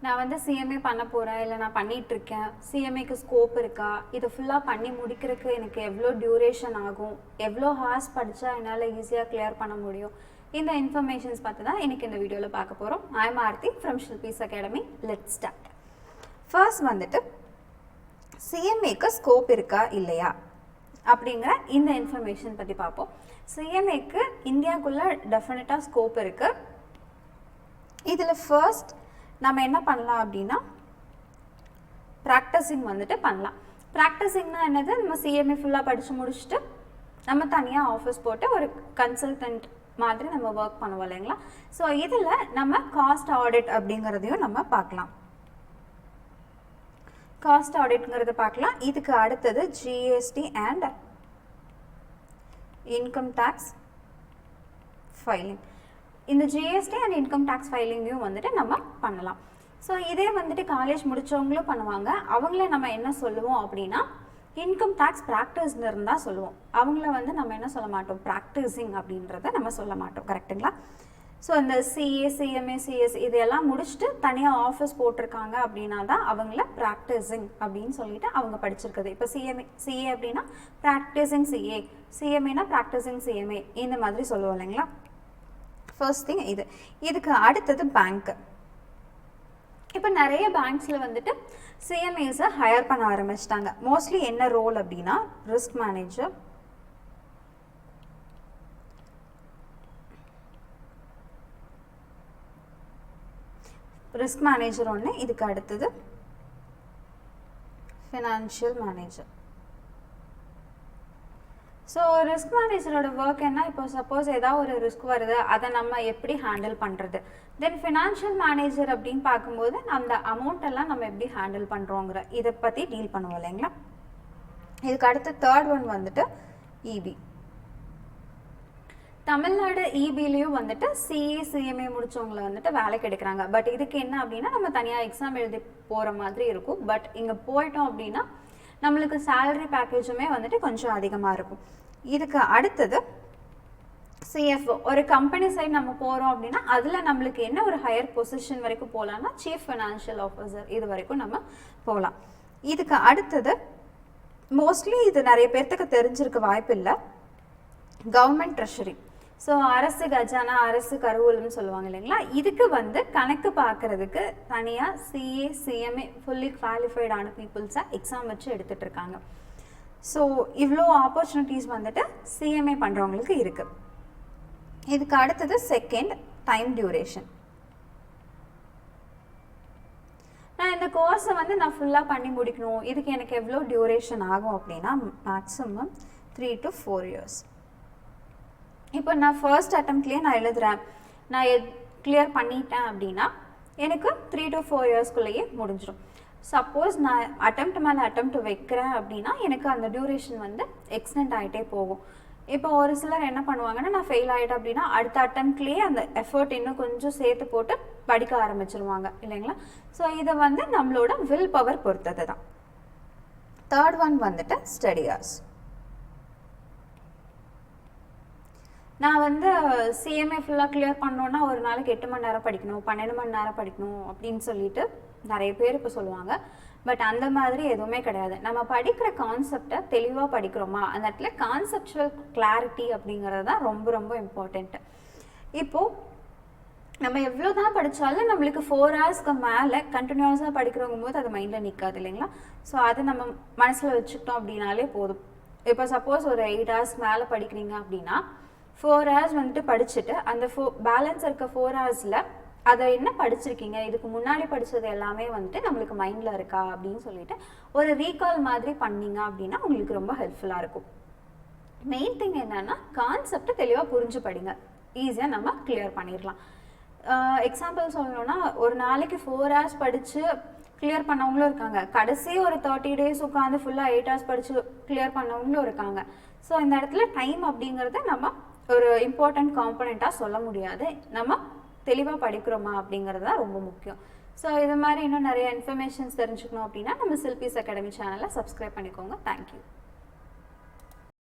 நான் வந்து CMA பண்ண போகிறேன், இல்லை நான் பண்ணிகிட்ருக்கேன், CMAக்கு ஸ்கோப் இருக்கா, இதை ஃபுல்லாக பண்ணி முடிக்கிறதுக்கு எனக்கு எவ்வளோ டியூரேஷன் ஆகும், எவ்வளோ ஹார்ஸ் படித்தா என்னால் ஈஸியாக கிளியர் பண்ண முடியும், இந்த இன்ஃபர்மேஷன்ஸ் பார்த்து தான் இன்றைக்கி இந்த வீடியோவில் பார்க்க போகிறோம். I am Aarthi from Shilpi's academy. Let's start. First வந்துட்டு CMAக்கு ஸ்கோப் இருக்கா இல்லையா அப்படிங்கிற இந்த இன்ஃபர்மேஷன் பற்றி பார்ப்போம். CMAக்கு இந்தியாவுக்குள்ளே டெஃபினட்டாக ஸ்கோப் இருக்குது. இதில் ஃபர்ஸ்ட் நம்ம என்ன பண்ணலாம் அப்படின்னா ப்ராக்டிஸிங் வந்துட்டு பண்ணலாம். ப்ராக்டிஸிங்னா என்னது, நம்ம CMA ஃபுல்லாக படித்து முடிச்சுட்டு நம்ம தனியாக ஆஃபீஸ் போட்டு ஒரு கன்சல்டன்ட் மாதிரி நம்ம ஒர்க் பண்ணுவோம் இல்லைங்களா. ஸோ இதில் நம்ம காஸ்ட் ஆடிட் அப்படிங்கிறதையும் நம்ம பார்க்கலாம். காஸ்ட் ஆடிட்ங்கிறத பார்க்கலாம். இதுக்கு அடுத்தது GST and income tax filing. இந்த GST அண்ட் இன்கம் டேக்ஸ் ஃபைலிங்கையும் வந்துட்டு நம்ம பண்ணலாம். ஸோ இதே வந்துட்டு காலேஜ் முடித்தவங்களும் பண்ணுவாங்க. அவங்கள நம்ம என்ன சொல்லுவோம் அப்படின்னா இன்கம் டேக்ஸ் ப்ராக்டிஸ்னு இருந்தால் சொல்லுவோம். அவங்கள வந்து நம்ம என்ன சொல்ல மாட்டோம், ப்ராக்டிஸிங் அப்படின்றத நம்ம சொல்ல மாட்டோம். கரெக்டுங்களா? ஸோ இந்த CA, CMA, CS இதையெல்லாம் முடிச்சுட்டு தனியாக ஆஃபீஸ் போட்டிருக்காங்க அப்படின்னா தான் அவங்கள ப்ராக்டிஸிங் அப்படின்னு சொல்லிட்டு அவங்க படிச்சிருக்குது. இப்போ CA அப்படின்னா ப்ராக்டிஸிங் CA, CMAனா ப்ராக்டிஸிங் CMA, இந்த மாதிரி சொல்லுவோம் இல்லைங்களா. ஃபர்ஸ்ட் திங் இதுக்கு அடுத்தது பேங்க்கு. இப்போ நிறைய பேங்க்ஸில் வந்துட்டு CMAஸை ஹையர் பண்ண ஆரம்பிச்சிட்டாங்க. மோஸ்ட்லி என்ன ரோல் அப்படின்னா ரிஸ்க் மேனேஜர், ஒன்று. இதுக்கு அடுத்தது ஃபினான்ஷியல் மேனேஜர். ஸோ ரிஸ்க் மேனேஜரோட ஒர்க் என்ன, இப்போ சப்போஸ் ஏதாவது ஒரு ரிஸ்க் வருது, அதை நம்ம எப்படி ஹேண்டில் பண்ணுறது. தென் ஃபினான்ஷியல் மேனேஜர் அப்படின்னு பார்க்கும்போது அந்த அமௌண்ட்டெல்லாம் நம்ம எப்படி ஹேண்டில் பண்ணுறோங்கிற இதை பற்றி டீல் பண்ணுவோம் இல்லைங்களா. இதுக்கு அடுத்து தேர்ட் ஒன் வந்துட்டு EB. தமிழ்நாடு EBலையும் வந்துட்டு CA, CMA முடித்தவங்களை வந்துட்டு வேலைக்கு எடுக்கிறாங்க. பட் இதுக்கு என்ன அப்படின்னா நம்ம தனியாக எக்ஸாம் எழுதி போகிற மாதிரி இருக்கும். பட் இங்கே போயிட்டோம் அப்படின்னா நம்மளுக்கு சேலரி பேக்கேஜுமே வந்துட்டு கொஞ்சம் அதிகமாக இருக்கும். இதுக்கு அடுத்தது CFO. ஒரு கம்பெனி சைடு நம்ம போகிறோம் அப்படின்னா அதில் நம்மளுக்கு என்ன ஒரு ஹையர் பொசிஷன் வரைக்கும் போகலான்னா சீஃப் ஃபினான்ஷியல் ஆஃபீஸர், இது வரைக்கும் நம்ம போகலாம். இதுக்கு அடுத்தது மோஸ்ட்லி இது நிறைய பேர்த்துக்கு தெரிஞ்சிருக்க வாய்ப்பு இல்லை, கவர்மெண்ட் ட்ரெஷரி. ஸோ அரசு கஜானா, அரசு கருவூலம்னு சொல்லுவாங்க இல்லைங்களா. இதுக்கு வந்து கணக்கு பார்க்குறதுக்கு தனியாக CA, CMA ஃபுல்லி குவாலிஃபைடான பீப்புள்ஸை எக்ஸாம் வச்சு எடுத்துகிட்டு இருக்காங்க. ஸோ இவ்வளோ ஆப்பர்ச்சுனிட்டிஸ் வந்துட்டு CMA பண்ணுறவங்களுக்கு இருக்குது. இதுக்கு அடுத்தது செகண்ட் டைம் டியூரேஷன். நான் இந்த கோர்ஸை வந்து நான் ஃபுல்லாக பண்ணி முடிக்கணும், இதுக்கு எனக்கு எவ்வளோ டியூரேஷன் ஆகும் அப்படின்னா மேக்ஸிமம் 3 to 4 years. இப்போ நான் ஃபர்ஸ்ட் அட்டம்ப்ட்லேயே நான் எழுதுகிறேன், நான் கிளியர் பண்ணிட்டேன் அப்படின்னா எனக்கு 3 to 4 yearsக்குள்ளேயே முடிஞ்சிடும். சப்போஸ் நான் அட்டம்ப்ட் மேலே அட்டம்ப்ட் வைக்கிறேன் அப்படின்னா எனக்கு அந்த டியூரேஷன் வந்து எக்ஸ்டெண்ட் ஆகிட்டே போகும். இப்போ ஒரு சிலர் என்ன பண்ணுவாங்கன்னா நான் ஃபெயில் ஆகிட்டேன் அப்படின்னா அடுத்த அட்டம்ப்ட்லேயே அந்த எஃபர்ட் இன்னும் கொஞ்சம் சேர்த்து போட்டு படிக்க ஆரம்பிச்சிருவாங்க இல்லைங்களா. ஸோ இதை வந்து நம்மளோட வில் பவர் பொறுத்தது தான். தேர்ட் ஒன் வந்துட்டு ஸ்டடி ஹார்ஸ். நான் வந்து CMA ஃபுல்லாக கிளியர் பண்ணோன்னா ஒரு நாளைக்கு 8 மணி நேரம் படிக்கணும், 12 மணி நேரம் படிக்கணும் அப்படின்னு சொல்லிட்டு நிறைய பேர் இப்போ சொல்லுவாங்க. பட் அந்த மாதிரி எதுவுமே கிடையாது. நம்ம படிக்கிற கான்செப்டை தெளிவாக படிக்கிறோமா, அந்த இடத்துல கான்செப்சுவல் கிளாரிட்டி அப்படிங்கிறது தான் ரொம்ப ரொம்ப இம்பார்ட்டண்ட்டு. இப்போது நம்ம எவ்வளோ தான் படித்தாலும் நம்மளுக்கு 4 hours மேலே கண்டினியூஸாக படிக்கிறவங்க போது அது மைண்டில் நிற்காது இல்லைங்களா. ஸோ அதை நம்ம மனசில் வச்சுக்கிட்டோம் அப்படின்னாலே போதும். இப்போ சப்போஸ் ஒரு 8 hours மேலே படிக்கிறீங்க அப்படின்னா 4 hours வந்துட்டு படிச்சுட்டு அந்த பேலன்ஸ் இருக்க 4 hoursல அதை என்ன படிச்சிருக்கீங்க, இதுக்கு முன்னாடி படித்தது எல்லாமே வந்துட்டு நம்மளுக்கு மைண்டில் இருக்கா அப்படின்னு சொல்லிட்டு ஒரு ரீகால் மாதிரி பண்ணிங்க அப்படின்னா உங்களுக்கு ரொம்ப ஹெல்ப்ஃபுல்லாக இருக்கும். மெயின் திங் என்னன்னா கான்செப்டை தெளிவாக புரிஞ்சு படிங்க, ஈஸியாக நம்ம கிளியர் பண்ணிடலாம். எக்ஸாம்பிள் சொல்லணும்னா ஒரு நாளைக்கு 4 hours படித்து கிளியர் பண்ணவங்களும் இருக்காங்க, கடைசி ஒரு 30 days உட்காந்து ஃபுல்லாக 8 hours படித்து கிளியர் பண்ணவங்களும் இருக்காங்க. ஸோ இந்த இடத்துல டைம் அப்படிங்கிறத நம்ம ஒரு இம்பார்ட்டண்ட் காம்பனண்ட்டாக சொல்ல முடியாது. நம்ம தெளிவாக படிக்கிறோமா அப்படிங்கிறது தான் ரொம்ப முக்கியம். ஸோ இது மாதிரி இன்னும் நிறைய இன்ஃபர்மேஷன்ஸ் தெரிஞ்சுக்கணும் அப்படின்னா நம்ம ஷில்பிஸ் அகாடமி சேனலை சப்ஸ்கிரைப் பண்ணிக்கோங்க. தேங்க்யூ.